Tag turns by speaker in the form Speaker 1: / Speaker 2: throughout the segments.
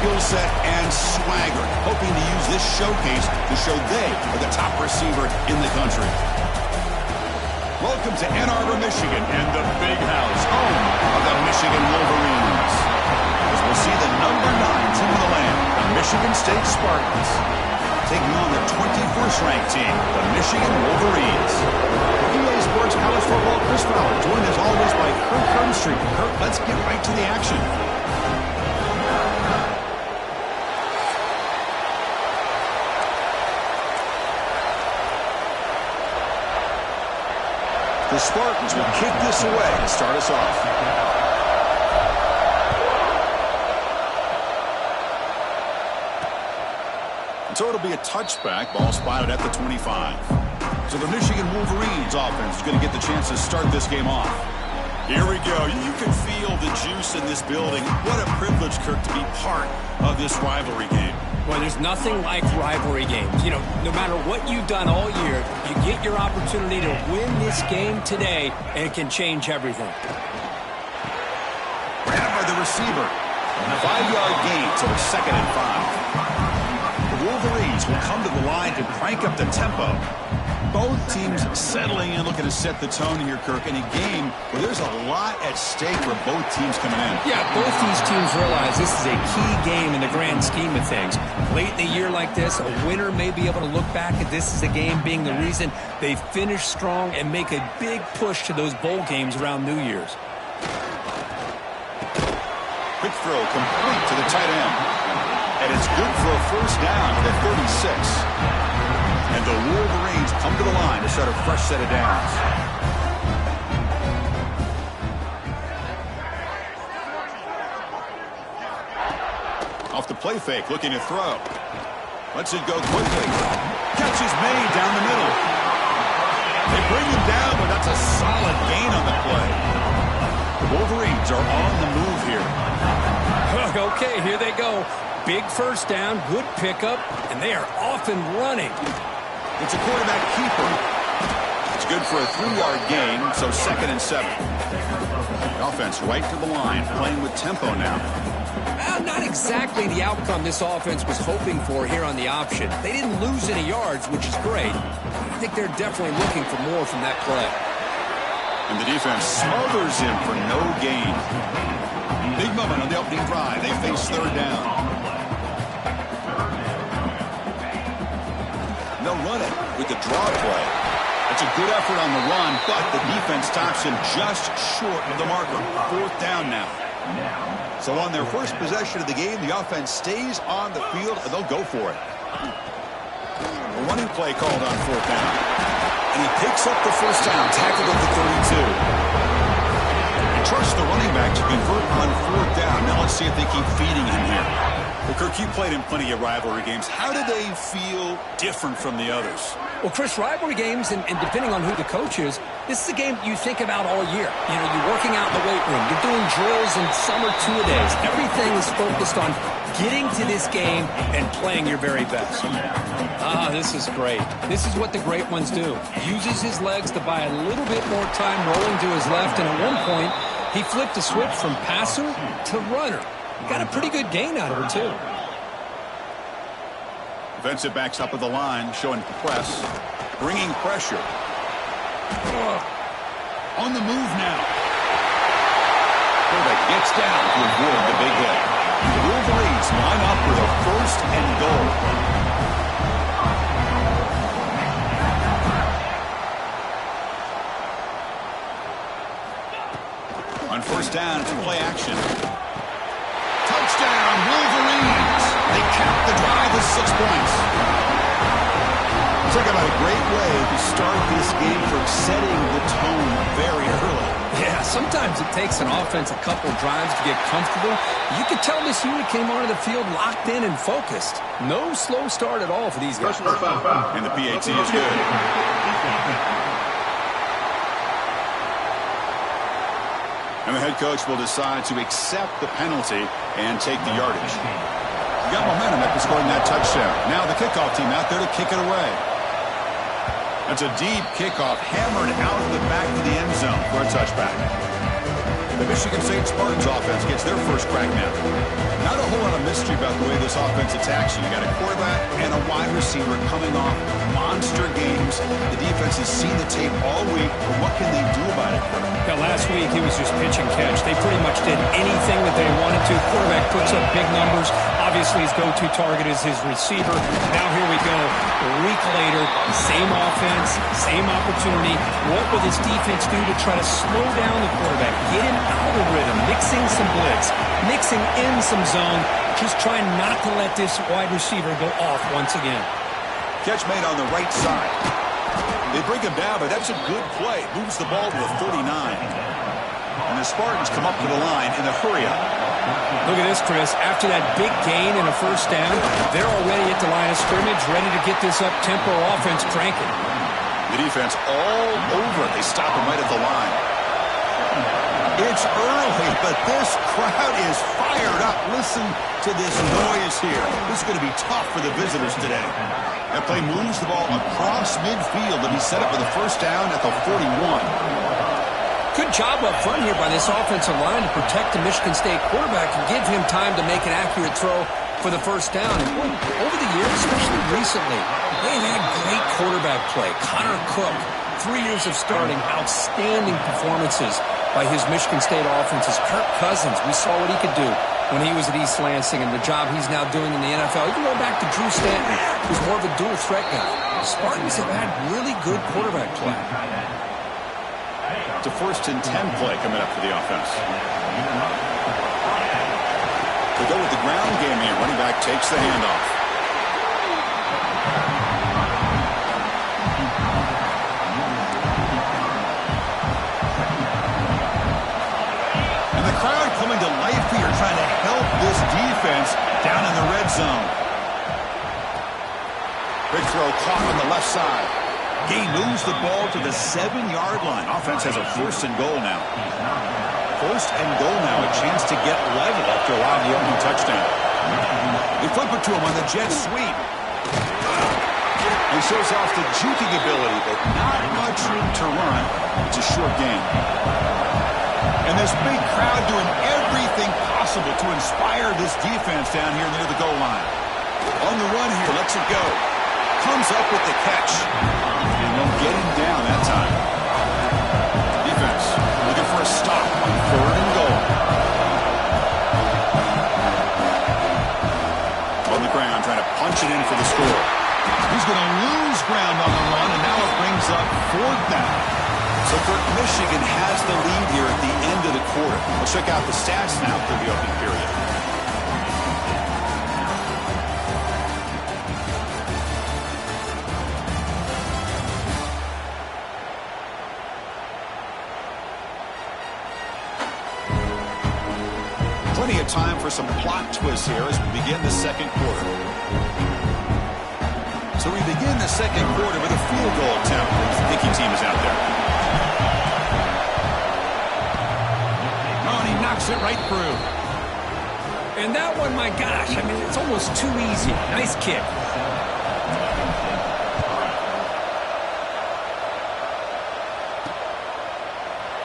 Speaker 1: skill set and swagger, hoping to use this showcase to show they are the top receiver in the country. Welcome to Ann Arbor, Michigan, and the Big House, home of the Michigan Wolverines. As we'll see the number 9 team in the land, the Michigan State Spartans, taking on the 21st ranked team, the Michigan Wolverines. EA Sports College Football, Chris Fowler, joined as always by Kurt Kernstreet. Kurt, let's get right to the action. The Spartans will kick this away to start us off. So it'll be a touchback, ball spotted at the 25. So the Michigan Wolverines offense is going to get the chance to start this game off. Here we go. You can feel the juice in this building. What a privilege, Kirk, to be part of this rivalry game.
Speaker 2: Well, there's nothing like rivalry games. You know, no matter what you've done all year, you get your opportunity to win this game today, and it can change everything.
Speaker 1: Grabbed by the receiver. 5-yard gain, so it's 2nd and 5. The Wolverines will come to the line to crank up the tempo. Both teams settling in, looking to set the tone here, Kirk, in a game where there's a lot at stake for both teams coming in.
Speaker 2: Yeah, both these teams realize this is a key game in the grand scheme of things. Late in a year like this, a winner may be able to look back at this as a game being the reason they finish strong and make a big push to those bowl games around New Year's.
Speaker 1: Quick throw complete to the tight end. And it's good for a first down at 36. And the Wolverines come to the line to start a fresh set of downs. Off the play fake, looking to throw. Lets it go quickly. Catch is made down the middle. They bring him down, but that's a solid gain on the play. The Wolverines are on the move here.
Speaker 2: Okay, here they go. Big first down, good pickup, and they are off and running.
Speaker 1: It's a quarterback keeper. It's good for a 3-yard gain, so 2nd and 7. The offense right to the line, playing with tempo now.
Speaker 2: Well, not exactly the outcome this offense was hoping for here on the option. They didn't lose any yards, which is great. I think they're definitely looking for more from that play.
Speaker 1: And the defense smothers him for no gain. Big moment on the opening drive. They face 3rd down. They'll run it with the draw play. It's a good effort on the run, but the defense stops him just short of the marker. 4th down now. So on their first possession of the game, the offense stays on the field, and they'll go for it. A running play called on 4th down. And he picks up the first down, tackled at the 32. He trusts the running back to convert on 4th down. Now let's see if they keep feeding him here. Well, Kirk, you played in plenty of rivalry games. How do they feel different from the others?
Speaker 2: Well, Chris, rivalry games, and depending on who the coach is, this is a game you think about all year. You know, you're working out in the weight room. You're doing drills and summer two-a-days. Everything is focused on getting to this game and playing your very best. This is great. This is what the great ones do. Uses his legs to buy a little bit more time rolling to his left, and at one point, he flipped a switch from passer to runner. Got a pretty good gain out of it, too.
Speaker 1: Defensive backs up at the line, showing press, bringing pressure. On the move now. Quarterback gets down to avoid the big hit. The Wolverines line up with a 1st and goal. On 1st down, it's a play action. Touchdown, Wolverines! They cap the drive with 6 points. Talk about a great way to start this game for setting the tone very early.
Speaker 2: Yeah, sometimes it takes an offense a couple drives to get comfortable. You can tell this unit came onto the field locked in and focused. No slow start at all for these guys.
Speaker 1: And the PAT is good. And the head coach will decide to accept the penalty and take the yardage. You got momentum after scoring that touchdown. Now the kickoff team out there to kick it away. That's a deep kickoff hammered out of the back of the end zone for a touchback. The Michigan State Spartans offense gets their first crack now. Not a whole lot of mystery about the way this offense attacks you. You got a quarterback and a wide receiver coming off monster games. The defense has seen the tape all week, but what can they do about it?
Speaker 2: Yeah, last week he was just pitch and catch. They pretty much did anything that they wanted to. Quarterback puts up big numbers. Obviously his go-to target is his receiver. Now here we go. A week later, same offense, same opportunity. What will this defense do to try to slow down the quarterback, get him out of the rhythm, mixing some blitz, mixing in some zone, just trying not to let this wide receiver go off once again.
Speaker 1: Catch made on the right side. They bring him down, but that's a good play. Moves the ball to the 39. And the Spartans come up to the line in the hurry-up.
Speaker 2: Look at this, Chris. After that big gain and a first down, they're already at the line of scrimmage, ready to get this up-tempo offense cranking.
Speaker 1: The defense all over it. They stop him right at the line. It's early, but this crowd is fired up. Listen to this noise here. This is going to be tough for the visitors today. That play moves the ball across midfield to be set up for the first down at the 41.
Speaker 2: Good job up front here by this offensive line to protect the Michigan State quarterback and give him time to make an accurate throw for the first down. And over the years, especially recently, they've had great quarterback play. Connor Cook, 3 years of starting, outstanding performances by his Michigan State offenses. Kirk Cousins, we saw what he could do when he was at East Lansing and the job he's now doing in the NFL. Even going back to Drew Stanton, who's more of a dual threat guy. The Spartans have had really good quarterback play.
Speaker 1: It's a 1st and 10 play coming up for the offense. They go with the ground game here. Running back takes the handoff. And the crowd coming to life here, trying to help this defense down in the red zone. Big throw caught on the left side. He moves the ball to the 7-yard line. Offense has a 1st and goal now. 1st and goal now, a chance to get level after allowing the opening touchdown. They flip it to him on the jet sweep. He shows off the juking ability, but not much room to run. It's a short game. And this big crowd doing everything possible to inspire this defense down here near the goal line. On the run here, lets it go. Comes up with the catch. And won't get him down that time. Defense looking for a stop on 3rd and goal. On the ground, trying to punch it in for the score. He's going to lose ground on the run, and now it brings up 4th down. So Michigan has the lead here at the end of the quarter. Let's check out the stats now through the opening period. Plenty of time for some plot twists here as we begin the second quarter. So we begin the second quarter with a field goal attempt. The kicking team is out there. Oh, and he knocks it right through.
Speaker 2: And that one, my gosh, I mean, it's almost too easy. Nice kick.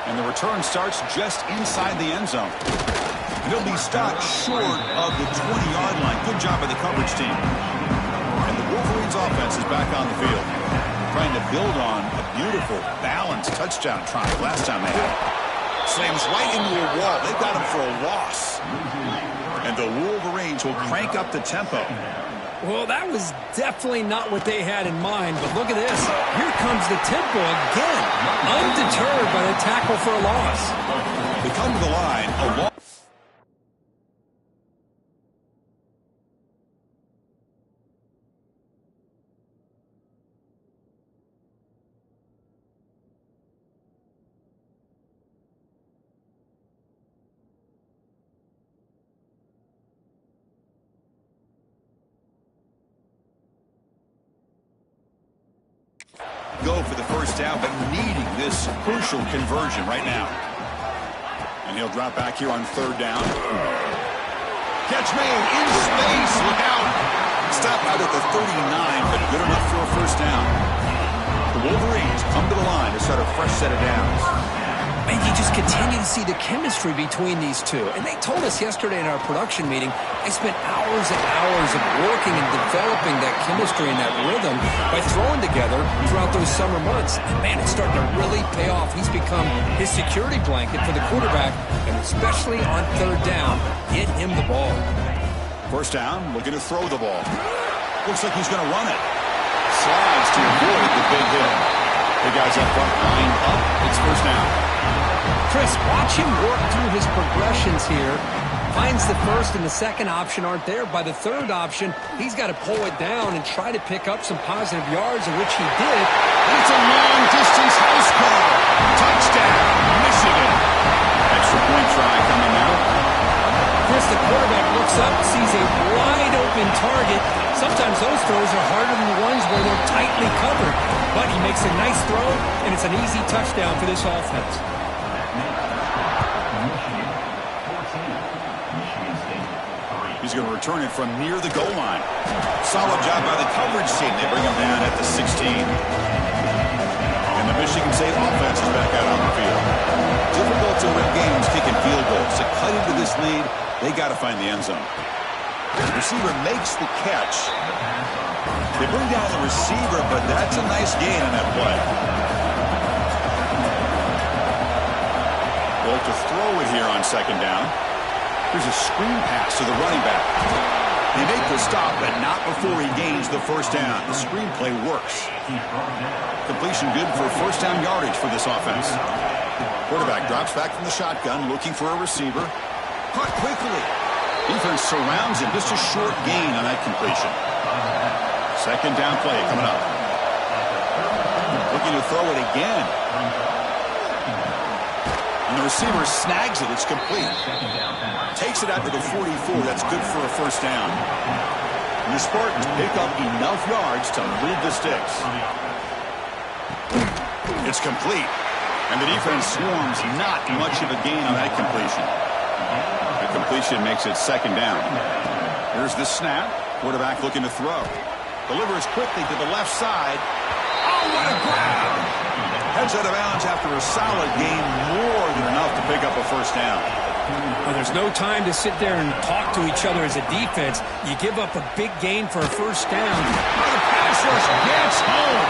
Speaker 1: And the return starts just inside the end zone. And he'll be stopped short of the 20-yard line. Good job by the coverage team. And the Wolverines offense is back on the field, trying to build on a beautiful, balanced touchdown try last time they had it. Slams right into a wall. They've got him for a loss. And the Wolverines will crank up the tempo.
Speaker 2: Well, that was definitely not what they had in mind, but look at this. Here comes the tempo again. Undeterred by the tackle for a loss.
Speaker 1: They come to the line, a loss. Go for the first down, but needing this crucial conversion right now. And he'll drop back here on 3rd down. Catch made in space. Look out. Stop out at the 39, but good enough for a first down. The Wolverines come to the line to start a fresh set of downs.
Speaker 2: Man, you just continue to see the chemistry between these two. And they told us yesterday in our production meeting, they spent hours and hours of working and developing that chemistry and that rhythm by throwing together throughout those summer months. And man, it's starting to really pay off. He's become his security blanket for the quarterback, and especially on third down, get him the ball.
Speaker 1: First down, looking to throw the ball. Looks like he's going to run it. Slides to avoid the big hit. The guys up front, lined up. It's first down.
Speaker 2: Chris, watch him work through his progressions here. Finds the first and the second option aren't there. By the third option, he's got to pull it down and try to pick up some positive yards, in which he did.
Speaker 1: And it's a long-distance house call. Touchdown, Michigan. Extra point try coming now.
Speaker 2: Chris, the quarterback looks up, sees a wide-open target. Sometimes those throws are harder than the ones where they're tightly covered. But he makes a nice throw, and it's an easy touchdown for this offense.
Speaker 1: He's going to return it from near the goal line. Solid job by the coverage team. They bring him down at the 16. And the Michigan State offense is back out on the field. Difficult to win games kicking field goals. To cut into this lead, they got to find the end zone. The receiver makes the catch. They bring down the receiver, but that's a nice gain on that play. Well, to throw it here on second down. Here's a screen pass to the running back. They make the stop, but not before he gains the first down. The screenplay works. Completion good for first down yardage for this offense. Quarterback drops back from the shotgun, looking for a receiver. Caught quickly. Defense surrounds him. Just a short gain on that completion. Second down play coming up. Looking to throw it again. And the receiver snags it. It's complete. Takes it out to the 44. That's good for a first down. And the Spartans pick up enough yards to move the sticks. It's complete. And the defense swarms. Not much of a gain on that completion. The completion makes it second down. Here's the snap. Quarterback looking to throw. Delivers quickly to the left side. Oh, what a grab! Heads out of bounds after a solid gain, more than enough to pick up a first down.
Speaker 2: Well, there's no time to sit there and talk to each other as a defense. You give up a big gain for a first down.
Speaker 1: Oh, the pass rush gets home.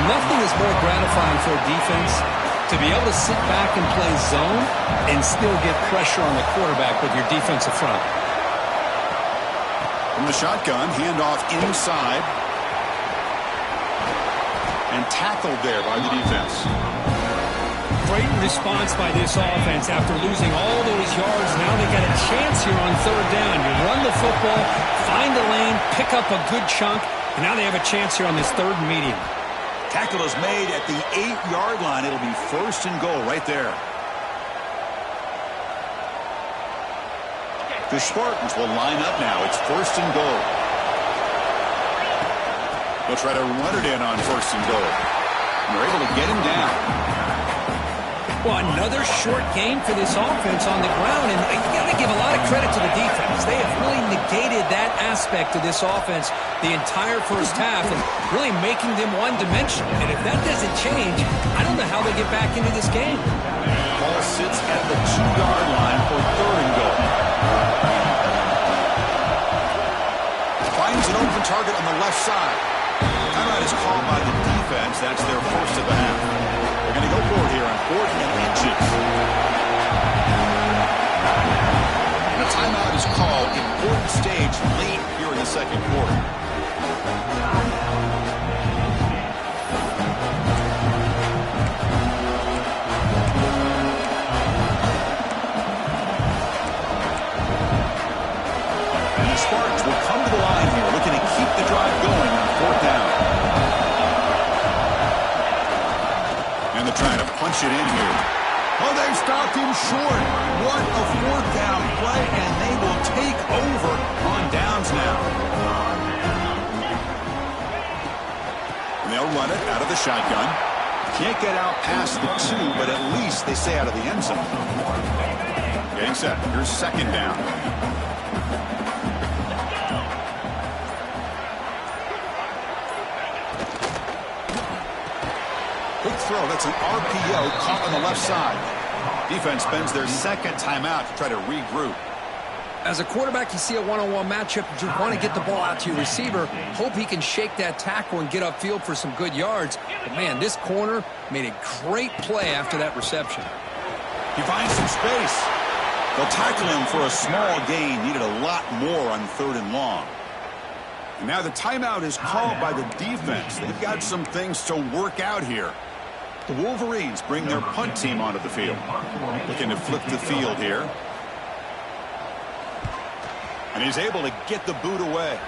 Speaker 2: Nothing is more gratifying for a defense to be able to sit back and play zone and still get pressure on the quarterback with your defensive front.
Speaker 1: From the shotgun, handoff inside. And tackled there by the defense.
Speaker 2: Great response by this offense after losing all those yards. Now they got a chance here on third down. You run the football, find the lane, pick up a good chunk, and now they have a chance here on this third and medium.
Speaker 1: Tackle is made at the 8-yard line. It'll be first and goal right there. The Spartans will line up now. It's first and goal. They'll try to run it in on first and goal. And they're able to get him down.
Speaker 2: Well, another short game for this offense on the ground, and you got to give a lot of credit to the defense. They have really negated that aspect of this offense the entire first half and really making them one-dimensional. And if that doesn't change, I don't know how they get back into this game.
Speaker 1: Ball sits at the 2-yard line for third and goal. Finds an open target on the left side. Timeout is called by the defense. That's their first of the half. They're going to go for it here on 4th and inches. And a timeout is called. Important stage late here in the second quarter. And the Spartans will come to the line here, looking to keep the drive going on 4th down. And they're trying to punch it in here. Oh, they've stopped him short. What a 4th down play, and they will take over on downs now. And they'll run it out of the shotgun. Can't get out past the 2, but at least they stay out of the end zone. Getting set. Here's second down. Quick throw. That's an RPO caught on the left side. Defense spends their second timeout to try to regroup.
Speaker 2: As a quarterback, you see a one-on-one matchup, you want to get the ball out to your receiver, hope he can shake that tackle and get upfield for some good yards. But, man, this corner made a great play after that reception.
Speaker 1: He finds some space. They'll tackle him for a small gain. Needed a lot more on 3rd and long. And now the timeout is called by the defense. They've got some things to work out here. The Wolverines bring their punt team onto the field. Looking to flip the field here. And he's able to get the boot away.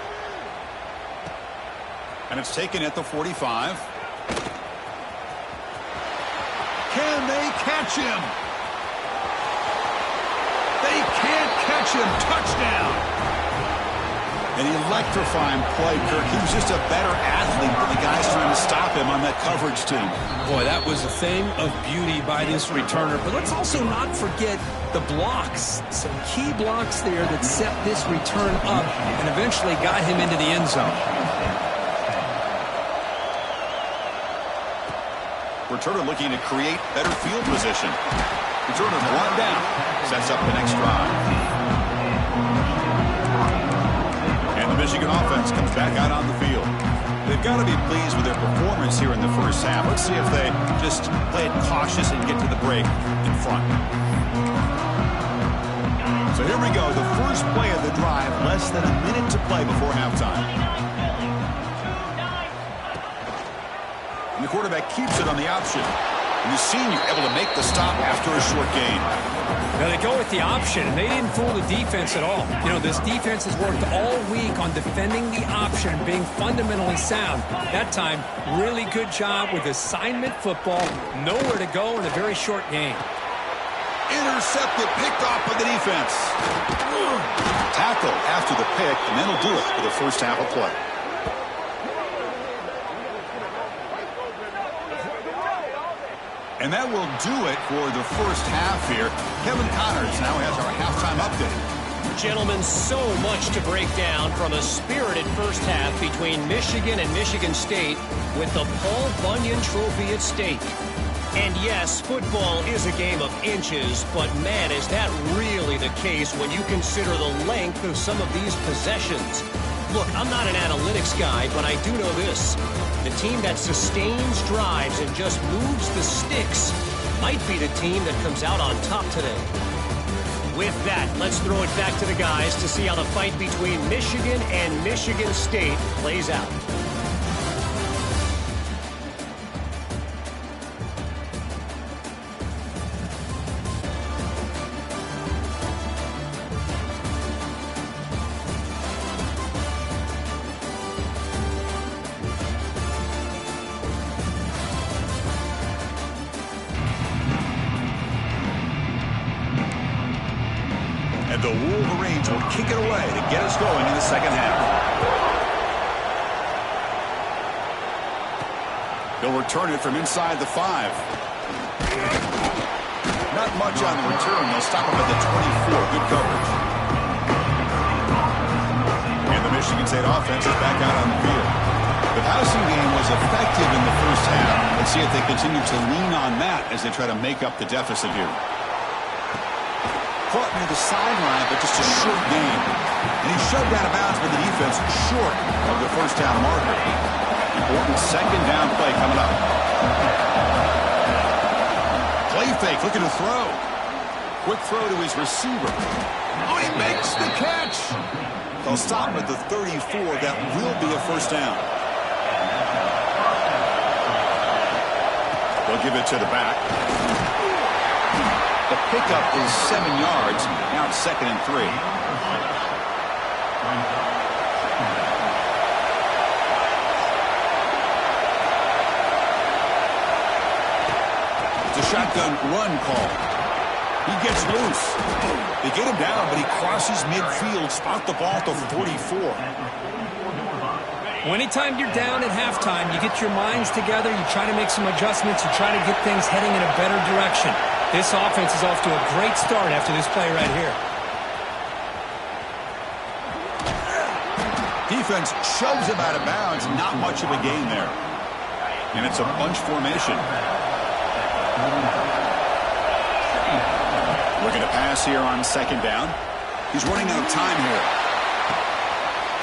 Speaker 1: And it's taken at the 45. Can they catch him? They can't catch him. Touchdown. An electrifying play, Kirk. He was just a better athlete than the guys trying to stop him on that coverage team.
Speaker 2: Boy, that was a thing of beauty by this returner. But let's also not forget the blocks. Some key blocks there that set this return up and eventually got him into the end zone.
Speaker 1: Returner looking to create better field position. Returner brought down. Sets up the next drive. The Michigan offense comes back out on the field. They've got to be pleased with their performance here in the first half. Let's see if they just play it cautious and get to the break in front. So here we go, the first play of the drive, less than a minute to play before halftime. And the quarterback keeps it on the option. And the senior able to make the stop after a short gain.
Speaker 2: Now they go with the option, and they didn't fool the defense at all. You know, this defense has worked all week on defending the option, being fundamentally sound. That time, really good job with assignment football. Nowhere to go in a very short game.
Speaker 1: Intercepted, picked off by the defense. Tackle after the pick, and then he'll do it for the first half of play. And that will do it for the first half here. Kevin Connors now has our halftime update.
Speaker 3: Gentlemen, so much to break down from a spirited first half between Michigan and Michigan State with the Paul Bunyan Trophy at stake. And yes, football is a game of inches, but man, is that really the case when you consider the length of some of these possessions. Look, I'm not an analytics guy, but I do know this. The team that sustains drives and just moves the sticks might be the team that comes out on top today. With that, let's throw it back to the guys to see how the fight between Michigan and Michigan State plays out.
Speaker 1: The Wolverines will kick it away to get us going in the second half. They'll return it from inside the 5. Not much on the return. They'll stop him at the 24. Good coverage. And the Michigan State offense is back out on the field. The passing game was effective in the first half. Let's see if they continue to lean on that as they try to make up the deficit here. Caught near the sideline, but just a short gain. And he's shoved out of bounds with the defense short of the first down marker. Important second down play coming up. Play fake, looking to throw. Quick throw to his receiver. Oh, he makes the catch. They'll stop at the 34. That will be a first down. They'll give it to the back. The pickup is 7 yards. Now it's 2nd and 3. It's a shotgun run call. He gets loose. They get him down, but he crosses midfield, spot the ball to 44.
Speaker 2: Well, anytime you're down at halftime, you get your minds together, you try to make some adjustments, you try to get things heading in a better direction. This offense is off to a great start after this play right here.
Speaker 1: Defense shoves him out of bounds. Not much of a gain there. And it's a bunch formation. Looking to pass here on second down. He's running out of time here.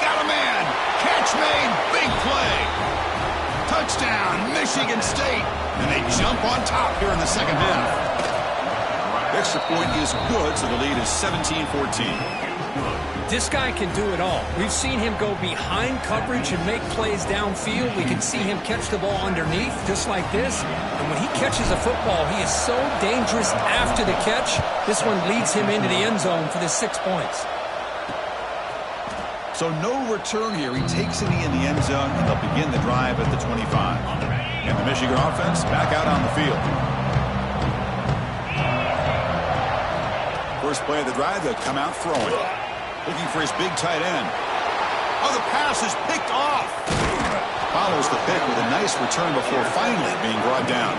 Speaker 1: Got a man. Catch made. Big play. Touchdown, Michigan State. And they jump on top here in the second half. Extra point is good, so the lead is 17-14.
Speaker 2: This guy can do it all. We've seen him go behind coverage and make plays downfield. We can see him catch the ball underneath, just like this. And when he catches a football, he is so dangerous after the catch. This one leads him into the end zone for the 6 points.
Speaker 1: So no return here. He takes it in the end zone, and they'll begin the drive at the 25. And the Michigan offense back out on the field. First play of the drive, they'll come out throwing. Looking for his big tight end. Oh, the pass is picked off. Follows the pick with a nice return before finally being brought down.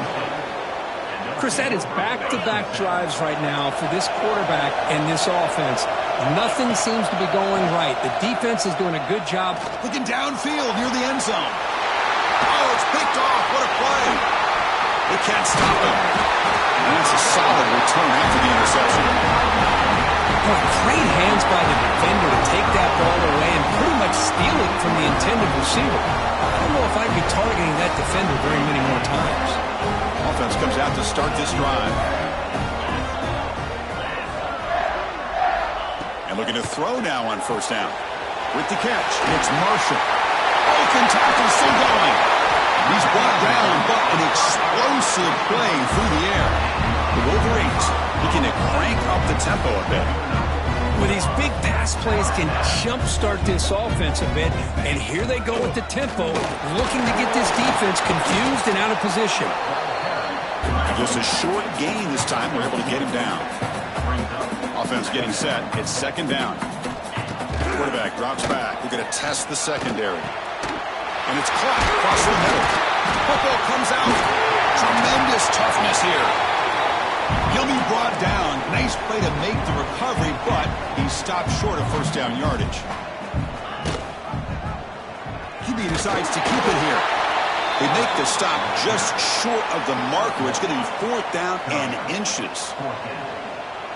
Speaker 2: Chris, that is back-to-back drives right now for this quarterback and this offense. Nothing seems to be going right. The defense is doing a good job.
Speaker 1: Looking downfield near the end zone. Oh, it's picked off. What a play. They can't stop him. And that's a solid return after the interception.
Speaker 2: Oh, great hands by the defender to take that ball away and pretty much steal it from the intended receiver. I don't know if I'd be targeting that defender very many more times.
Speaker 1: Offense comes out to start this drive. And looking to throw now on first down. With the catch, it's Marshall. Open tackle still going. He's brought down, but an explosive play through the air. The Wolverines looking to crank up the tempo a bit.
Speaker 2: Well, these big pass plays can jumpstart this offense a bit, and here they go with the tempo, looking to get this defense confused and out of position.
Speaker 1: Just a short gain this time. We're able to get him down. Offense getting set. It's second down. Quarterback drops back. We're going to test the secondary. And it's caught across the middle. Football comes out. Tremendous toughness here. He'll be brought down. Nice play to make the recovery, but he stopped short of first down yardage. QB decides to keep it here. They make the stop just short of the marker. It's going to be fourth down and inches.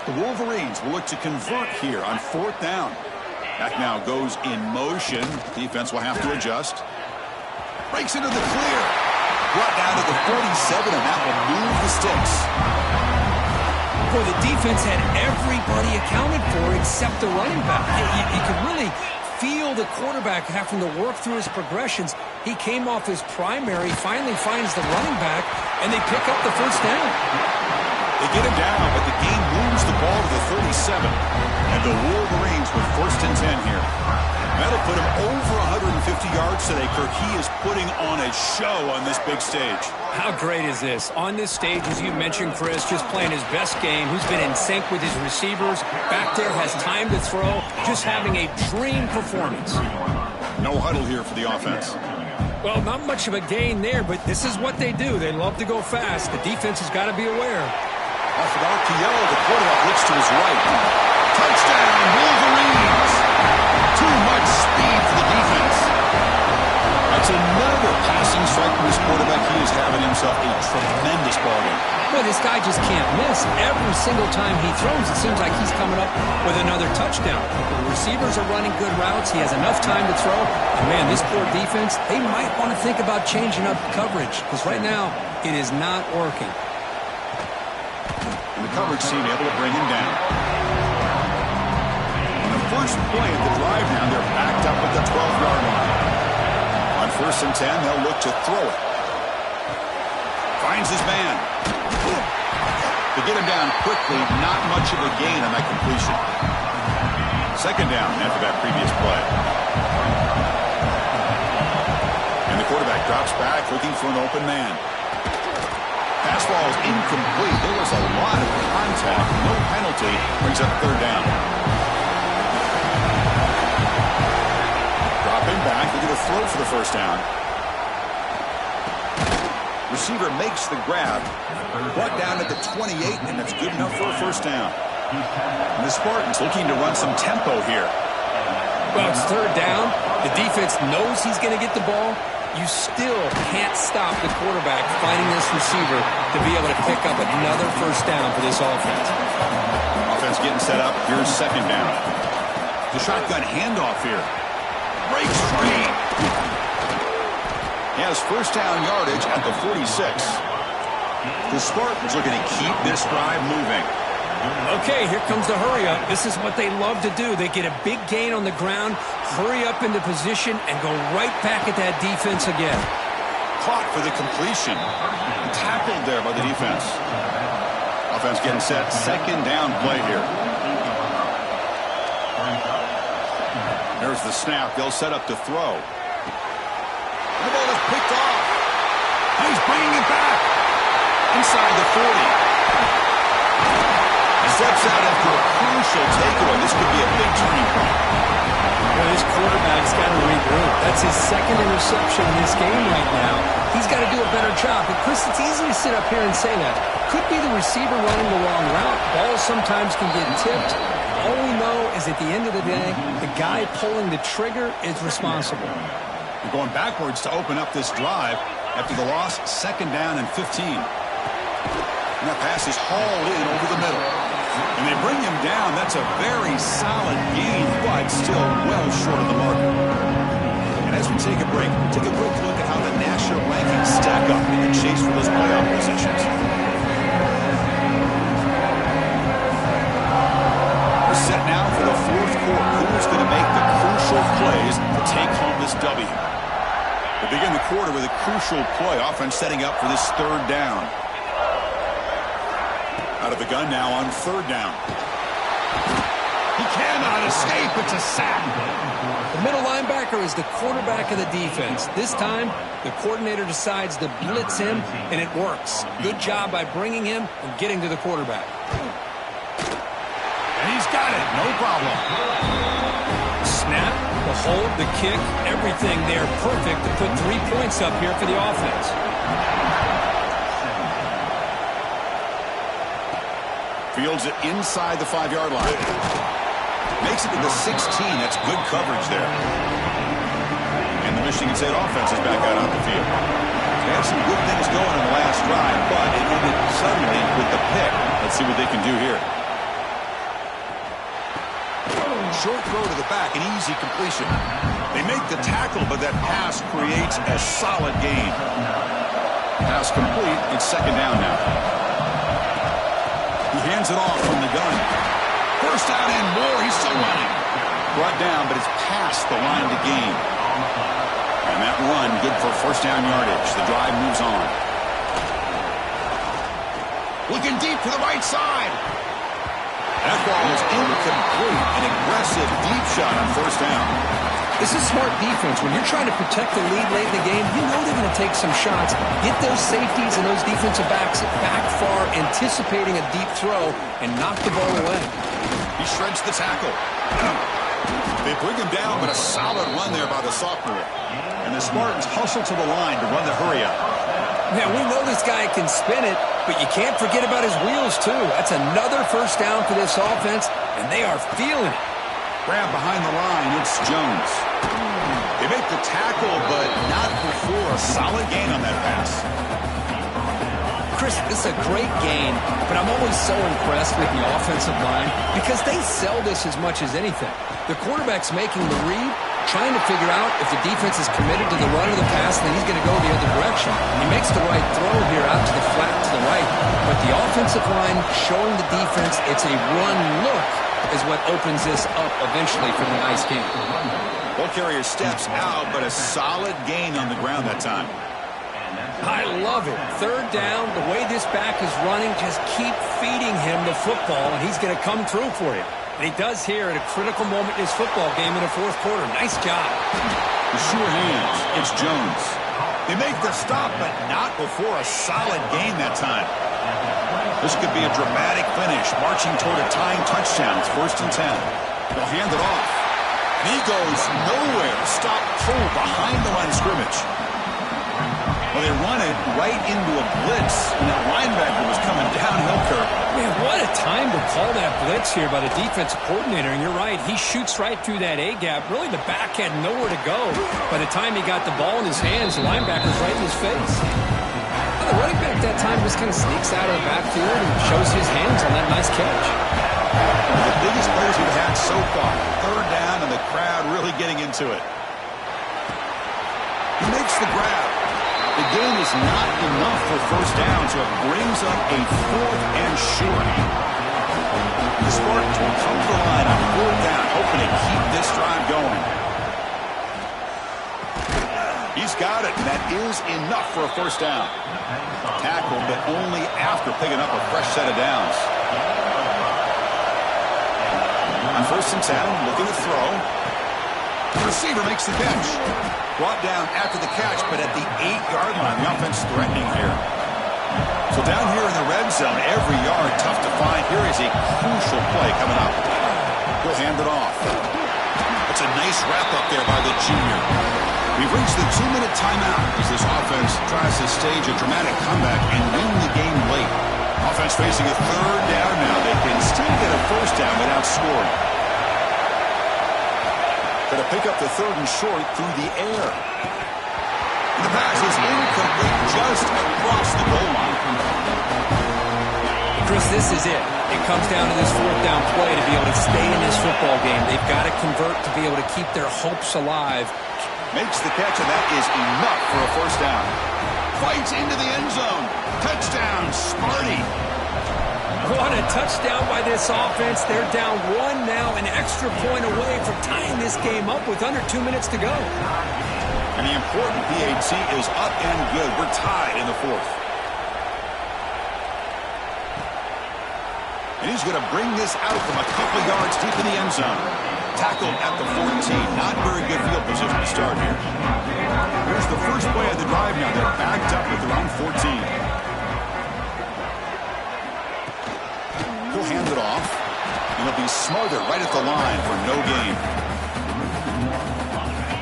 Speaker 1: The Wolverines will look to convert here on fourth down. Back now goes in motion. Defense will have to adjust. Breaks into the clear. Brought down to the 47, and that will move the sticks.
Speaker 2: Boy, the defense had everybody accounted for except the running back. You could really feel the quarterback having to work through his progressions. He came off his primary, finally finds the running back, and they pick up the first down.
Speaker 1: They get him down, but the game moves the ball to the 37. And the Wolverines with first and 10 here. That'll put him over 150 yards today, Kirk. He is putting on a show on this big stage.
Speaker 2: How great is this? On this stage, as you mentioned, Chris, just playing his best game. He's been in sync with his receivers. Back there, has time to throw. Just having a dream performance.
Speaker 1: No huddle here for the offense.
Speaker 2: Well, not much of a gain there, but this is what they do. They love to go fast. The defense has got to be aware.
Speaker 1: Off of RPO, the quarterback looks to his right. Touchdown, Wolverines! Too much speed for the defense. That's another passing strike from his quarterback. He is having himself a tremendous ball game.
Speaker 2: Boy, this guy just can't miss. Every single time he throws, it seems like he's coming up with another touchdown. The receivers are running good routes. He has enough time to throw. And, man, this poor defense, they might want to think about changing up coverage because right now it is not working.
Speaker 1: And the coverage team able to bring him down. On the first play of the drive now, they're backed up at the 12-yard line. On first and 10, they'll look to throw it. Finds his man. To get him down quickly, not much of a gain on that completion. Second down after that previous play. And the quarterback drops back looking for an open man. Pass ball is incomplete. There was a lot of contact. No penalty. Brings up third down. Dropping back. They're going to throw for the first down. Receiver makes the grab. Brought down at the 28, and that's good enough for a first down. And the Spartans looking to run some tempo here.
Speaker 2: Well, it's third down. The defense knows he's going to get the ball. You still can't stop the quarterback finding this receiver to be able to pick up another first down for this offense.
Speaker 1: Offense getting set up. Here's second down. The shotgun handoff here. Breaks free. He has first down yardage at the 46. The Spartans are going to keep this drive moving.
Speaker 2: Okay, here comes the hurry up. This is what they love to do. They get a big gain on the ground, hurry up into position, and go right back at that defense again.
Speaker 1: Caught for the completion. Tackled there by the defense. Offense getting set. Second down play here. There's the snap. They'll set up to throw. The ball is picked off. He's bringing it back. Inside the 40. Steps out after a crucial takeaway. This could be a big turning point.
Speaker 2: Well, this quarterback's got to regroup. That's his second interception in this game right now. He's got to do a better job. But, Chris, it's easy to sit up here and say that. Could be the receiver running the wrong route. Balls sometimes can get tipped. All we know is at the end of the day, the guy pulling the trigger is responsible.
Speaker 1: We're going backwards to open up this drive after the loss. Second down and 15. And that pass is hauled in over the middle. And they bring him down. That's a very solid gain, but still well short of the mark. And as we take a break, take a quick look at how the national rankings stack up in the chase for those playoff positions. We're set now for the fourth quarter. Who's going to make the crucial plays to take home this W? We begin the quarter with a crucial play. Offense setting up for this third down. Out of the gun now on third down. He cannot escape. It's a sack.
Speaker 2: The middle linebacker is the quarterback of the defense. This time, the coordinator decides to blitz him, and it works. Good job by bringing him and getting to the quarterback.
Speaker 1: And he's got it. No problem.
Speaker 2: Snap, the hold, the kick, everything there perfect to put 3 points up here for the offense.
Speaker 1: Fields it inside the 5-yard line. Makes it to the 16. That's good coverage there. And the Michigan State offense is back out on the field. They had some good things going in the last drive, but it ended suddenly with the pick. Let's see what they can do here. Short throw to the back, an easy completion. They make the tackle, but that pass creates a solid gain. Pass complete. It's second down now. He hands it off from the gun. First down and more. He's still running. Brought down, but it's past the line to gain. And that run, good for first down yardage. The drive moves on. Looking deep to the right side. That ball is incomplete. An aggressive deep shot on first down.
Speaker 2: This is smart defense. When you're trying to protect the lead late in the game, you know they're going to take some shots. Get those safeties and those defensive backs back far, anticipating a deep throw, and knock the ball away.
Speaker 1: He shreds the tackle. They bring him down, but a solid run there by the sophomore. And the Spartans hustle to the line to run the hurry-up.
Speaker 2: Now, we know this guy can spin it, but you can't forget about his wheels, too. That's another first down for this offense, and they are feeling it.
Speaker 1: Grab behind the line, it's Jones. They make the tackle, but not before a solid gain on that pass.
Speaker 2: Chris, this is a great game, but I'm always so impressed with the offensive line because they sell this as much as anything. The quarterback's making the read, trying to figure out if the defense is committed to the run or the pass, then he's going to go the other direction. He makes the right throw here out to the flat to the right, but the offensive line showing the defense it's a run look is what opens this up eventually for the nice game.
Speaker 1: Ball carrier steps out, but a solid gain on the ground that time.
Speaker 2: I love it. Third down, the way this back is running, just keep feeding him the football, and he's going to come through for you. And he does here at a critical moment in his football game in the fourth quarter. Nice job.
Speaker 1: The sure hands. It's Jones. They make the stop, but not before a solid gain that time. This could be a dramatic finish, marching toward a tying touchdown. It's 1st and 10. They'll hand it off. And he goes nowhere. Stop full behind the line of scrimmage. Well, they run it right into a blitz, and that linebacker was coming downhill curve.
Speaker 2: Man, what a time to call that blitz here by the defensive coordinator. And you're right, he shoots right through that A-gap. Really, the back had nowhere to go. By the time he got the ball in his hands, the linebacker's right in his face. The running back that time just kind of sneaks out of the backfield and shows his hands on that nice catch.
Speaker 1: The biggest plays we've had so far. Third down, and the crowd really getting into it. He makes the grab. The game is not enough for first down, so it brings up a 4th and short. The Spartans will come to the line on 4th down, hoping to keep this drive going. He's got it, and that is enough for a first down. Tackle, but only after picking up a fresh set of downs. On 1st and 10, looking to throw. The receiver makes the catch. Brought down after the catch, but at the 8-yard line, the offense threatening here. So down here in the red zone, every yard tough to find. Here is a crucial play coming up. He'll hand it off. That's a nice wrap up there by the junior. We've reached the 2-minute timeout as this offense tries to stage a dramatic comeback and win the game late. Offense facing a 3rd down now. They can still get a first down without scoring. Going to pick up the 3rd and short through the air. The pass is incomplete just across the goal line.
Speaker 2: Chris, this is it. It comes down to this 4th down play to be able to stay in this football game. They've got to convert to be able to keep their hopes alive.
Speaker 1: Makes the catch, and that is enough for a first down. Fights into the end zone. Touchdown, Sparty.
Speaker 2: What a touchdown by this offense. They're down 1 now, an extra point away from tying this game up with under 2 minutes to go.
Speaker 1: And the important PAT is up and good. We're tied in the 4th. And he's going to bring this out from a couple yards deep in the end zone. Tackled at the 14. Not very good field position to start here. Here's the first play of the drive now. They're backed up at their own 14. He'll hand it off. And he'll be smothered right at the line for no gain.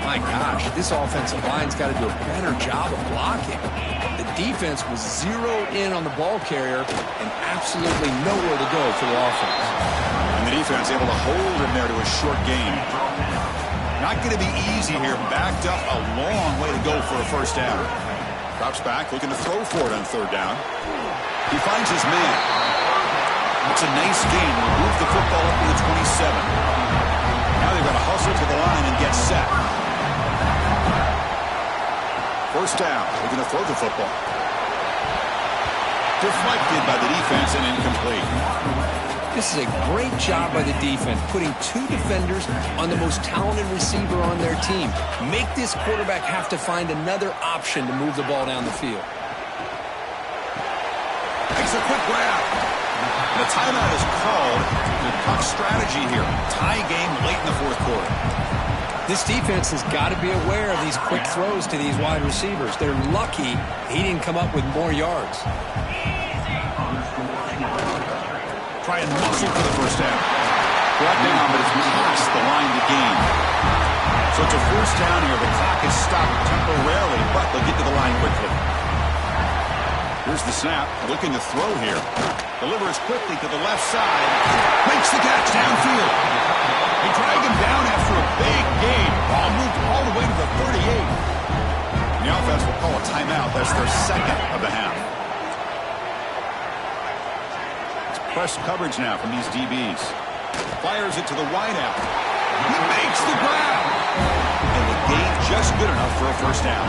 Speaker 2: My gosh, this offensive line's got to do a better job of blocking. The defense was zeroed in on the ball carrier and absolutely nowhere to go for the offense.
Speaker 1: And the defense able to hold him there to a short gain. Not going to be easy here. Backed up a long way to go for a first down. Drops back, looking to throw for it on 3rd down. He finds his man. It's a nice gain. We'll move the football up to the 27. Now they've got to hustle to the line and get set. First down. Looking to throw the football. Deflected by the defense and incomplete.
Speaker 2: This is a great job by the defense, putting 2 defenders on the most talented receiver on their team. Make this quarterback have to find another option to move the ball down the field.
Speaker 1: Makes a quick grab. The timeout is called. The tough strategy here. Tie game late in the 4th quarter.
Speaker 2: This defense has got to be aware of these quick throws to these wide receivers. They're lucky he didn't come up with more yards.
Speaker 1: Try and muscle for the first down. Brought down, but it's past the line to gain. So it's a first down here. The clock is stopped temporarily, but they'll get to the line quickly. Here's the snap. Looking to throw here. Delivers quickly to the left side. Makes the catch downfield. They drag him down after a big gain. Ball moved all the way to the 38. And the offense will call a timeout. That's their 2nd of the half. Press coverage now from these DBs. Fires it to the wideout. He makes the grab. And the gain just good enough for a first down.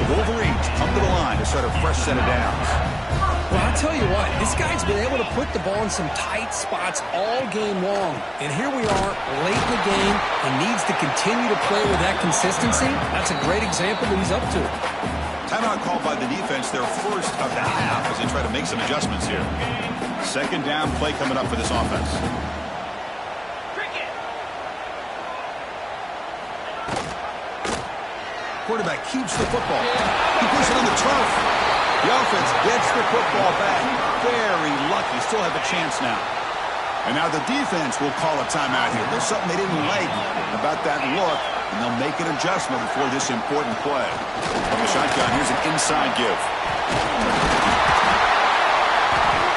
Speaker 1: The Wolverines come to the line to start a fresh set of downs.
Speaker 2: Well, I'll tell you what, this guy's been able to put the ball in some tight spots all game long. And here we are, late in the game. He needs to continue to play with that consistency. That's a great example that he's up to.
Speaker 1: Timeout called by the defense, their first of the half as they try to make some adjustments here. 2nd down play coming up for this offense. Quarterback keeps the football. He puts it on the turf. The offense gets the football back. Very lucky. Still have a chance now. And now the defense will call a timeout here. There's something they didn't like about that look, and they'll make an adjustment before this important play. From the shotgun, here's an inside give.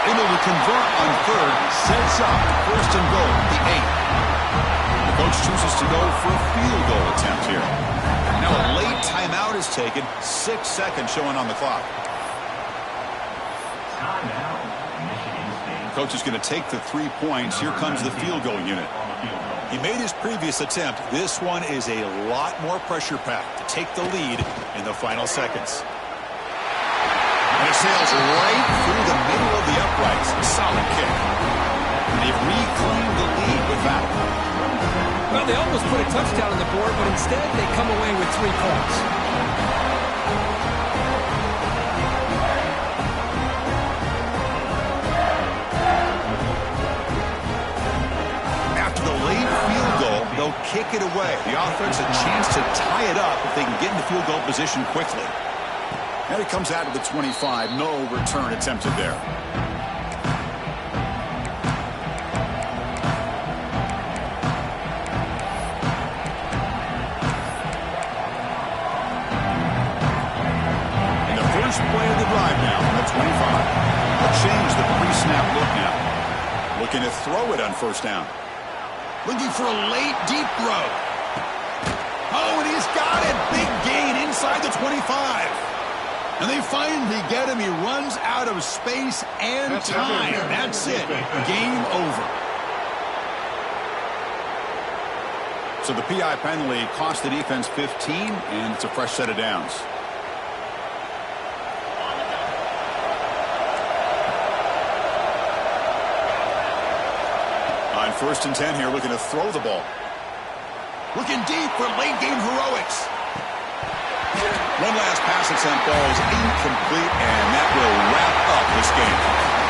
Speaker 1: Able to convert on 3rd, sets up 1st and goal, the 8. The coach chooses to go for a field goal attempt here. Now a late timeout is taken, 6 seconds showing on the clock. Coach is going to take the 3 points. Here comes the field goal unit. He made his previous attempt. This one is a lot more pressure-packed to take the lead in the final seconds. And it sails right through the middle of the uprights. Solid kick. And they've reclaimed the lead with that.
Speaker 2: Well, they almost put a touchdown on the board, but instead they come away with 3 points.
Speaker 1: After the late field goal, they'll kick it away. The offense a chance to tie it up if they can get into field goal position quickly. And it comes out to the 25. No return attempted there. And the first play of the drive now on the 25. They'll change the pre-snap look now. Looking to throw it on first down. Looking for a late, deep throw. Oh, and he's got it. Big gain inside the 25. And they finally get him. He runs out of space and time. That's it. Game over. So the PI penalty cost the defense 15, and it's a fresh set of downs. On 1st and 10 here, looking to throw the ball. Looking deep for late game heroics. One last pass attempt, ball is incomplete, and that will wrap up this game.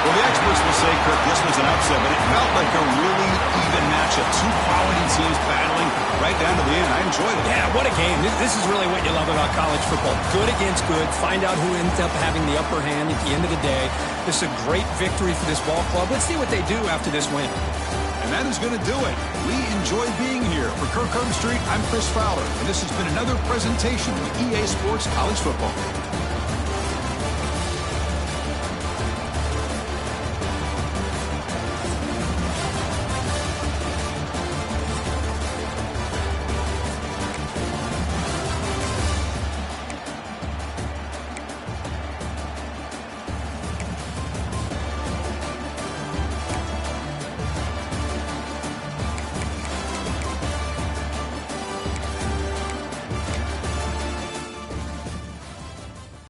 Speaker 1: Well, the experts will say, Kirk, this was an upset, but it felt like a really even matchup. 2 quality teams battling right down to the end. I enjoyed it.
Speaker 2: Yeah, what a game. This is really what you love about college football. Good against good. Find out who ends up having the upper hand at the end of the day. This is a great victory for this ball club. Let's see what they do after this win.
Speaker 1: And that is going to do it. We enjoy being here. For Kirk Street, I'm Chris Fowler, and this has been another presentation of EA Sports College Football.